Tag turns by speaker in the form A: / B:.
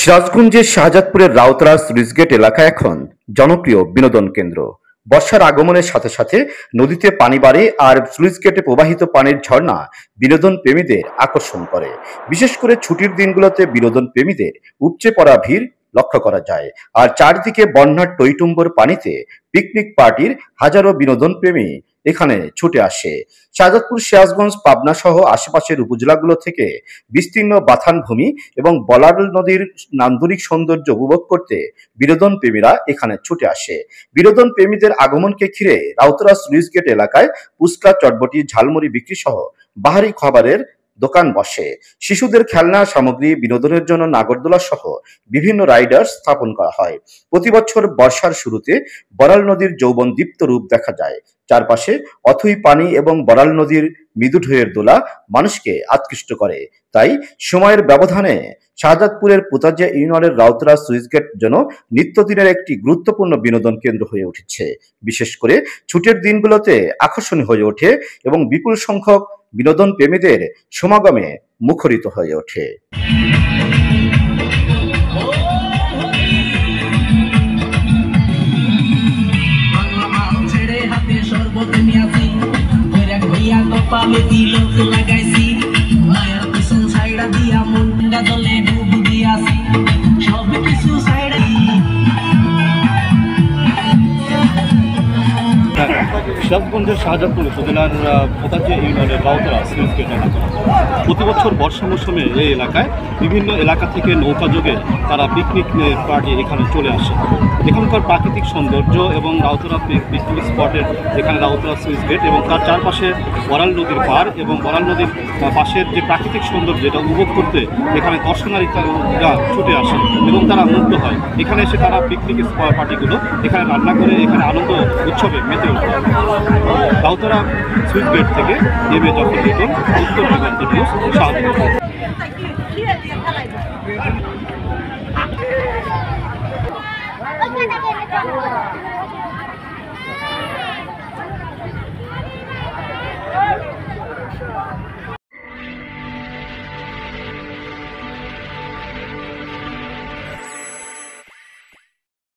A: সিরাজগঞ্জের শাহজাদপুরের রাউতরা সুইচগেট এলাকা এখন জনপ্রিয় বিনোদন কেন্দ্র। বর্ষার আগমনের সাথে সাথে নদীতে পানি বাড়ে আর সুইচগেটে প্রবাহিত পানির ঝর্ণা বিনোদন প্রেমীদের আকর্ষণ করে। বিশেষ করে ছুটির দিনগুলোতে বিনোদন প্রেমীদের উপচে পড়া ভিড় লক্ষ্য করা যায়। আর চারদিকে বন্যার টইটুম্বর পানিতে পিকনিক পার্টির হাজারো বিনোদন প্রেমী এখানে ছুটে আসে। শাহজাদপুর, সিরাজগঞ্জ, পাবনা সহ আশেপাশের উপজেলাগুলো থেকে বিস্তীর্ণ বাথান ভূমি এবং বলাল নদীর নান্দনিক সৌন্দর্য উপভোগ করতে বিনোদন প্রেমীরা এখানে ছুটে আসে। বিনোদন প্রেমীদের আগমনকে ঘিরে রাউতরা স্লুইস গেট এলাকায় ফুচকা, চটবটি, ঝালমুড়ি বিক্রি সহ বাহারি খাবারের দোকান বসে। শিশুদের খেলনা সামগ্রী, বিনোদনের জন্য নাগরদোলা সহ বিভিন্ন রাইডার স্থাপন করা হয়। প্রতি বছর বর্ষার শুরুতে বরাল নদীর যৌবনদীপ্ত রূপ দেখা যায়। চারপাশে অথই পানি এবং বরাল নদীর মৃদু ঢেউয়ের দোলা মানুষকে আকৃষ্ট করে। তাই সময়ের ব্যবধানে শাহজাদপুরের পোতাজিয়া ইউনিয়নের রাউতরা সুইচগেট যেন নিত্যদিনের একটি গুরুত্বপূর্ণ বিনোদন কেন্দ্র হয়ে উঠেছে। বিশেষ করে ছুটির দিনগুলোতে আকর্ষণীয় হয়ে ওঠে এবং বিপুল সংখ্যক বিনোদন প্রেমীদের সমাগমে মুখরিত হয়ে ওঠে।
B: সিরাজগঞ্জের শাহজাদপুর উপজেলার পোতাজিয়া ইউনিয়নের রাউতরা সুইচগেট এলাকা প্রতি বছর বর্ষা মৌসুমে এই এলাকায় বিভিন্ন এলাকা থেকে নৌকাযোগে তারা পিকনিক পার্টি এখানে চলে আসে। এখানকার প্রাকৃতিক সৌন্দর্য এবং রাউতরা পিকনিক স্পটের এখানে রাউতরা সুইচগেট এবং তার চারপাশে বরাল নদীর পার এবং বরাল নদীর পাশের যে প্রাকৃতিক সৌন্দর্য এটা উপভোগ করতে এখানে দর্শনার্থীরা ছুটে আসে এবং তারা মুগ্ধ হয়। এখানে এসে তারা পিকনিক পার্টিগুলো এখানে রান্না করে এখানে আনন্দ উৎসবে মেতে ওঠে। রাউতরা সুইচগেট থেকে এম এ জফর লিটন, উত্তর দিগন্ত নিউজ, শাহজাদপুর।